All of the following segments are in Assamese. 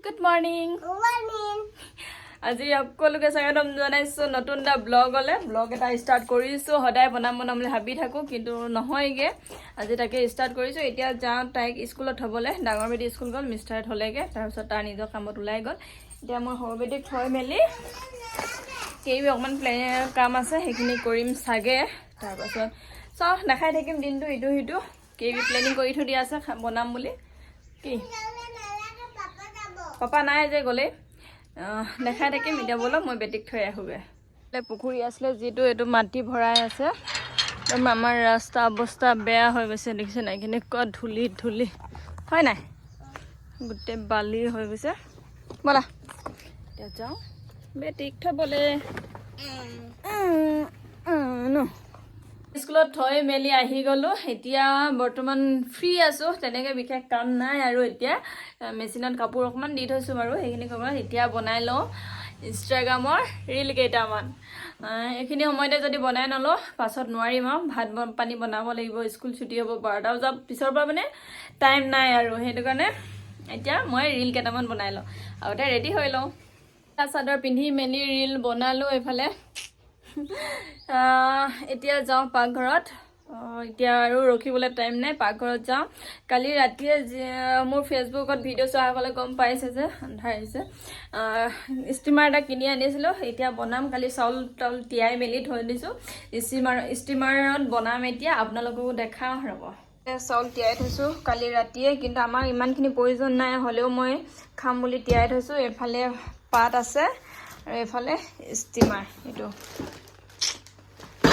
Good morning. Good morning. আজি আপোনালোকে স্বাগতম জনাইছো নতুন এটা ব্লগলে ব্লগ এটা ষ্টাৰ্ট কৰিছো সদায় বনাম বুলি ভাবি থাকো কিন্তু নহয়গে আজি তাকে ষ্টাৰ্ট কৰিছো এতিয়া যাওঁ তাইক স্কুলত থবলে ডাঙৰ বেটি স্কুল গল মিষ্টাৰ থলেগে তাৰ পিছত তাৰ নিজৰ কামত ওলাই গল এতিয়া মই সৰু বেটিক থৈ মেলি কেইবি অকমান কাম আছে সেইখিনি কৰিম সাগে তাৰ পিছত চাও দেখাই থাকিম দিনটো ইটো হিটো কেইবি প্লেনিং কৰি থৈ দিয়া আছে বনাম বুলি কি পাপা নাই যে গলে দেখাই থাকিম এতিয়া বলো মই বেটিক থৈ আহোগে পুখুৰী আছিলে যিটো এইটো মাটি ভৰাই আছে আমাৰ ৰাস্তা অৱস্থা বেয়া হৈ গৈছে দেখিছে নাই কেনেকুৱা ধূলি হয় নাই গোটেই বালি হৈ গৈছে বলা এতিয়া যাওঁ বেটিক থবলে স্কুলত থৈ মেলি আহি গলো এতিয়া বৰ্তমান ফ্ৰী আছো তেনেকে বিশেষ কাম নাই আৰু এতিয়া মেচিনত কাপোৰ অকমান দি থৈছো বাৰু সেইখিনি কাপোৰ এতিয়া বনাই লওঁ ইনষ্টাগ্ৰামৰ ৰীল কেইটামান এইখিনি সময়তে যদি বনাই নলো পাছত নোৱাৰিম আৰু ভাত পানী বনাব লাগিব স্কুল ছুটি হ'ব 12টা বজাৰ পিছৰ পৰা মানে টাইম নাই আৰু সেইটো কাৰণে এতিয়া মই ৰীল কেইটামান বনাই লওঁ আৰু এটা ৰেডি হৈ লওঁ চাদৰ পিন্ধি মেলি ৰীল বনালো এইফালে এতিয়া যাওঁ পাকঘৰত এতিয়া আৰু ৰখিবলৈ টাইম নাই পাকঘৰত যাওঁ কালি ৰাতিয়ে মোৰ ফেচবুকত ভিডিঅ' চোৱাসকলে গম পাইছে যে আন্ধাৰ আহিছে ষ্টিমাৰ এটা কিনি আনিছিলোঁ এতিয়া বনাম কালি চাউল তিয়াই মেলি থৈ দিছোঁ ষ্টিমাৰত বনাম এতিয়া আপোনালোককো দেখাওঁ ৰ'ব চাউল তিয়াই থৈছোঁ কালি ৰাতিয়ে কিন্তু আমাক ইমানখিনি প্ৰয়োজন নাই হ'লেও মই খাম বুলি তিয়াই থৈছোঁ এইফালে পাত আছে আৰু এইফালে ষ্টিমাৰ এইটো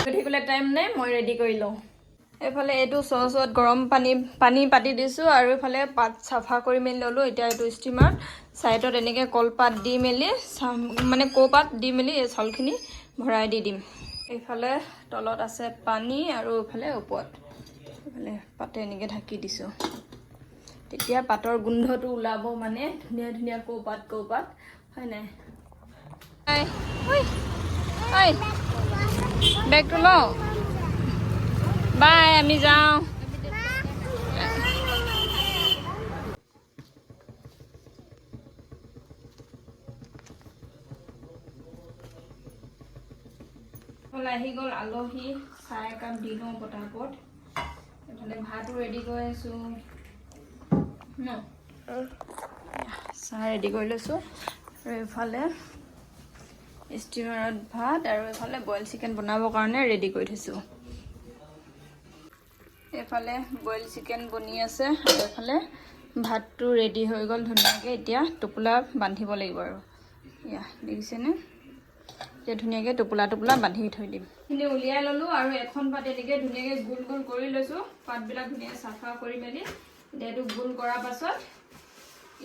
থাকিলে টাইম নাই মই ৰেডি কৰি লওঁ এইফালে এইটো চচত গৰম পানী পাতি দিছোঁ আৰু এইফালে পাত চাফা কৰি মেলি ল'লোঁ এতিয়া এইটো ষ্টিমাৰ চাইডত এনেকৈ কলপাত দি মেলি মানে কৌপাত দি মেলি এই চাউলখিনি ভৰাই দি দিম এইফালে তলত আছে পানী আৰু এইফালে ওপৰত এইফালে পাতে এনেকৈ ঢাকি দিছোঁ তেতিয়া পাতৰ গোন্ধটো ওলাব মানে ধুনীয়া কৌপাত হয় নাই বেগটো লওঁ বাই আমি যাওঁ আহি গ'ল আলহী চাহ একাপ দি লওঁ পটাপট এইফালে ভাতো ৰেডি কৰি আছোঁ ন চাহ ৰেডি কৰি লৈছোঁ আৰু এইফালে ষ্টিমাৰত ভাত আৰু এইফালে বইল চিকেন বনাবৰ কাৰণে ৰেডি কৰি থৈছোঁ এইফালে বইল চিকেন বনি আছে আৰু এইফালে ভাতটো ৰেডি হৈ গ'ল ধুনীয়াকৈ এতিয়া টোপোলা বান্ধিব লাগিব আৰু এয়া দেখিছেনে এতিয়া ধুনীয়াকৈ টোপোলা বান্ধি থৈ দিম এইখিনি উলিয়াই ল'লোঁ আৰু এখন পাত এনেকৈ ধুনীয়াকৈ গোল কৰি লৈছোঁ পাতবিলাক ধুনীয়াকৈ চাফা কৰি মেলি এতিয়া এইটো গোল কৰাৰ পাছত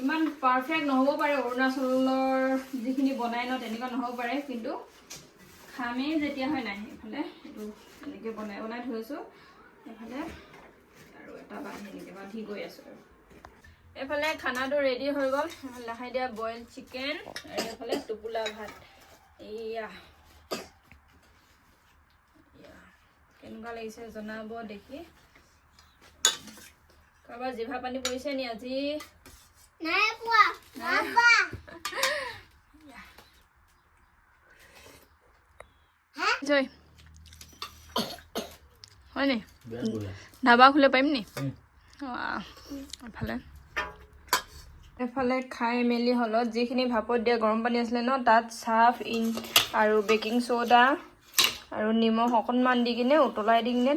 ইমান পাৰফেক্ট নহ'ব পাৰে অৰুণাচলৰ যিখিনি বনাই ন তেনেকুৱা নহ'ব পাৰে কিন্তু খামেই যেতিয়া হয় নাই এইফালে এইটো এনেকৈ বনাই থৈছোঁ এইফালে আৰু এটা বান্ধি গৈ আছোঁ আৰু এইফালে খানাটো ৰেডি হৈ গ'ল লাহে দিয়া বইল চিকেন আৰু এইফালে টোপোলা ভাত এয়া কেনেকুৱা লাগিছে জনাব দেখি কাৰোবাৰ জিভা পানী পৰিছে নি আজি নাই পোৱা বাবা জয় হয় নি ধাবা খুলিব পাৰিম নি এফালে খাই মেলি হলত যিখিনি ভাপত দিয়া গৰম পানী আছিলে ন তাত চাৰ্ফ আৰু বেকিং চ'ডা আৰু নিমখ অকণমান দি কিনে উতলাই দি কিনে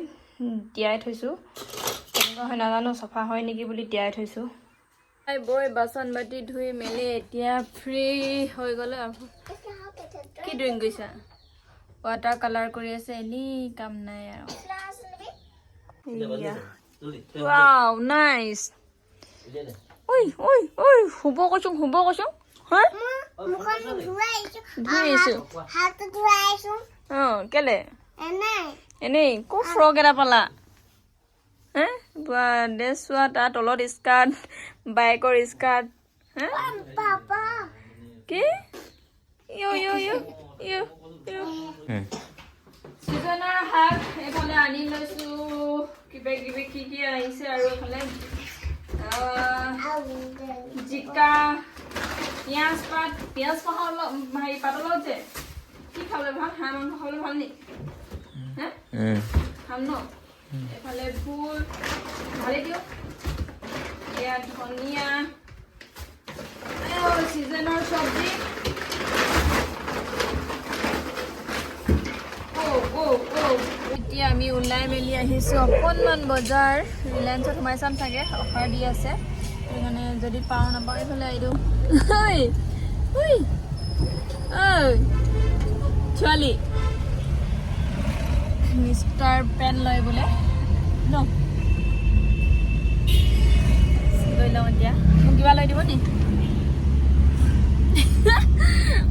তিয়াই থৈছোঁ তেনেকুৱা হয় নাজানো চাফা হয় নেকি বুলি তিয়াই থৈছোঁ বৈ বাচন বাতি ধুই মেলি এতিয়া ফ্ৰী হৈ গ'লে আৰু কি ড্ৰয়িং কৰিছা ৱাটাৰ কালাৰ কৰি আছে এনেই কাম নাই আৰু ৱাও নাইস ঐ শুব কৈছোঁ হা ধুইছোঁ কেলে এনেই ক'ত ফ্ৰক এটা পালা ড্ৰেছ চোৱা তাৰ তলত স্কাৰ্ট বাইকৰ স্কাৰ্ট কি চিজনৰ শাক এইফালে আনি লৈছোঁ কিবা কিবি কি আহিছে আৰু এইফালে জিকা পিঁয়াজ পাতৰ লগত যে কি খাবলৈ ভাল হাঁহ মাংস খাবলৈ ভাল নি হে খাম ন এফালে ফুল ভালেই দিওঁ এয়া ধনিয়া চিজনৰ চব্জি এতিয়া আমি ওলাই মেলি আহিছোঁ অকণমান বজাৰ ৰিলায়েন্সত সোমাই চাম চাগে অফাৰ দি আছে সেইকাৰণে যদি পাওঁ নাপাওঁ এইফালে আহিলোঁ ছোৱালী মিষ্টাৰ পেন লয় বোলে ন লৈ লওঁ এতিয়া মোক কিবা লৈ দিব নি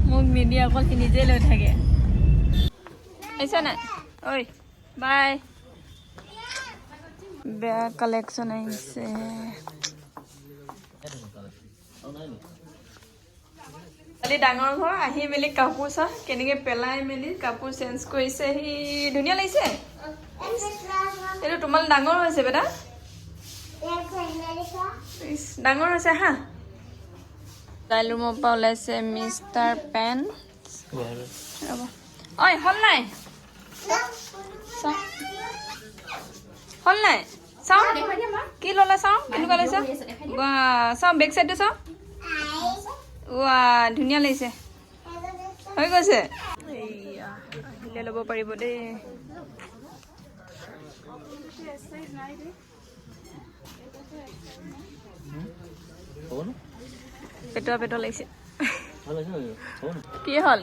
মোক নিদিয়ে অকল সি নিজে লৈ থাকে আহিছে নাই ঐ বাই বেয়া কালেকশ্যন আহিছে কালি ডাঙৰ ঘৰ আহি মেলি কাপোৰ চা কেনেকৈ পেলাই মেলি কাপোৰ চেঞ্জ কৰিছে সি ধুনীয়া লাগিছে এইটো তোমাৰ ডাঙৰ হৈছে বেটা ডাঙৰ হৈছে হা ষ্টাইল ৰুমৰ পৰা ওলাইছে মিষ্টাৰ পেন ৰ'ব ঐ হ'ল নাই হ'ল নাই চাওঁ কি ল'লা চাওঁ কেনেকুৱা লাগিছে চাওঁ বেক চাইডটো চাওঁ ৱা ধুনীয়া লাগিছে হৈ গৈছে এইয়া আহিলে ল'ব পাৰিব দেই পেটুৱা লাগিছে কি হ'ল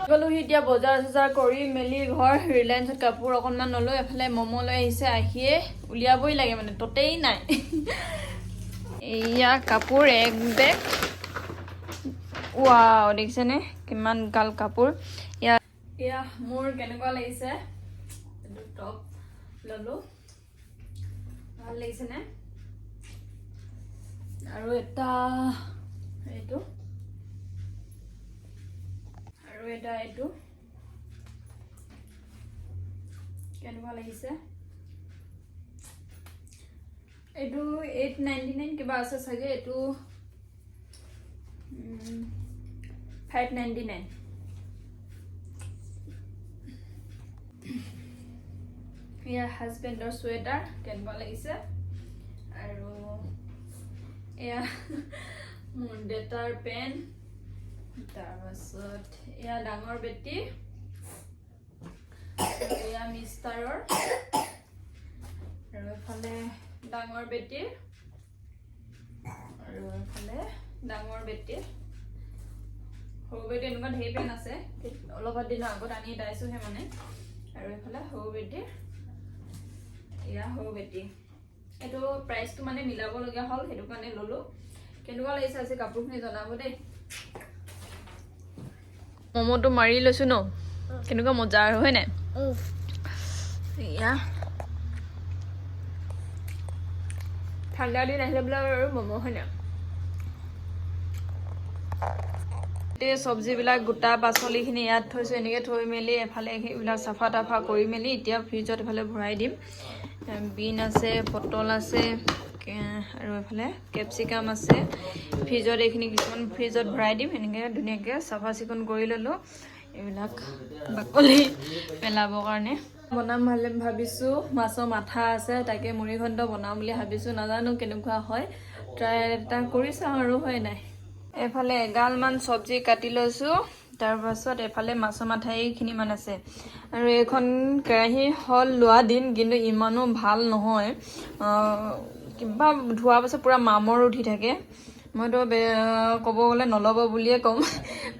গ'লোহি এতিয়া বজাৰ চজাৰ কৰি মেলি ঘৰ ৰিলায়েন্সত কাপোৰ অকণমান ল'লোঁ এফালে ম'ম' লৈ আহিছে আহিয়ে উলিয়াবই লাগে মানে ততেই নাই এয়া কাপোৰ এক বেগ ৱাও দেখিছেনে কিমান গাল কাপোৰ এয়া মোৰ কেনেকুৱা লাগিছে টপ ল'লোঁ ভাল লাগিছেনে আৰু এটা এইটো আৰু এটা এইটো কেনেকুৱা লাগিছে এইটো 899 কিবা আছে চাগে এইটো 599 এয়া হাজবেণ্ডৰ চুৱেটাৰ কেনেকুৱা লাগিছে আৰু এয়া মোৰ দেউতাৰ পেণ্ট তাৰপাছত এয়া ডাঙৰ বেটি এয়া মিষ্টাৰৰ আৰু এফালে ডাঙৰ বেটিৰ আৰু এফালে ডাঙৰ বেটিৰ সৰু বেটি এনেকুৱা ঢেৰ পেণ্ট আছে অলপ দিনৰ আগত আনি দাইছোহে মানে আৰু এফালে সৰু বেটিৰ এয়া সৰু বেটি এইটো প্ৰাইচটো মানে মিলাবলগীয়া হ'ল সেইটো কাৰণে ল'লোঁ কেনেকুৱা লাগিছে আজি কাপোৰখিনি জনাব দেই ম'ম'টো মাৰি লৈছোঁ ন কেনেকুৱা মজা আৰু হয় নাই এয়া ঠাণ্ডা দিন আহিলে বোলে আৰু ম'ম' হয় নাই গোটেই চব্জিবিলাক গোটা পাচলিখিনি ইয়াত থৈছোঁ এনেকৈ থৈ মেলি এফালে সেইবিলাক চাফা তাফা কৰি মেলি এতিয়া ফ্ৰিজত এফালে ভৰাই দিম বিন আছে পটল আছে আৰু এফালে কেপচিকাম আছে ফ্ৰিজত এইখিনি কিছুমান ফ্ৰিজত ভৰাই দিম এনেকৈ ধুনীয়াকৈ চাফা চিকুণ কৰি ল'লোঁ এইবিলাক বাকলি পেলাবৰ কাৰণে বনাম ভাবিছোঁ মাছৰ মাথা আছে তাকে মুড়ি ঘণ্ট বনাম বুলি ভাবিছোঁ নাজানো কেনেকুৱা হয় ট্ৰাই এটা কৰি চাওঁ আৰু হয় নাই এফালে এগালমান চব্জি কাটি লৈছোঁ তাৰপাছত এফালে মাছৰ মাথা এইখিনিমান আছে আৰু এইখন কেৰাহী হ'ল লোৱা দিন কিন্তু ইমানো ভাল নহয় কিবা ধোৱাৰ পাছত পূৰা মামৰ উঠি থাকে মইতো ক'ব গ'লে নল'ব বুলিয়ে ক'ম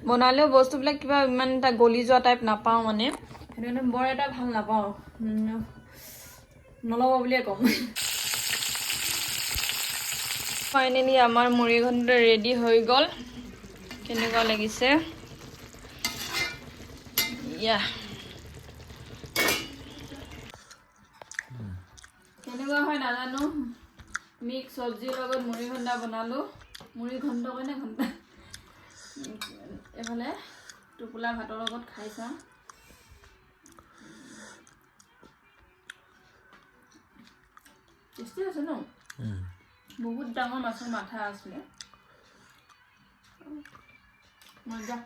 বনালেও বস্তুবিলাক কিবা ইমান এটা গলি যোৱা টাইপ নাপাওঁ মানে সেইটো কাৰণে বৰ এটা ভাল নাপাওঁ নল'ব বুলিয়ে ক'ম ফাইনেলি আমাৰ মুড়ি ঘণ্ট ৰেডি হৈ গ'ল কেনেকুৱা লাগিছে ইয়া কেনেকুৱা হয় নাজানো মিক্স চব্জিৰ লগত মুড়ি ঘণ্টা বনালোঁ মুড়ি ঘণ্ট কয়নে ঘণ্টা এফালে টোপোলা ভাতৰ লগত খাই চাওঁ টেষ্টি আছে ন বহুত ডাঙৰ মাছৰ মাথা আছিলে মজা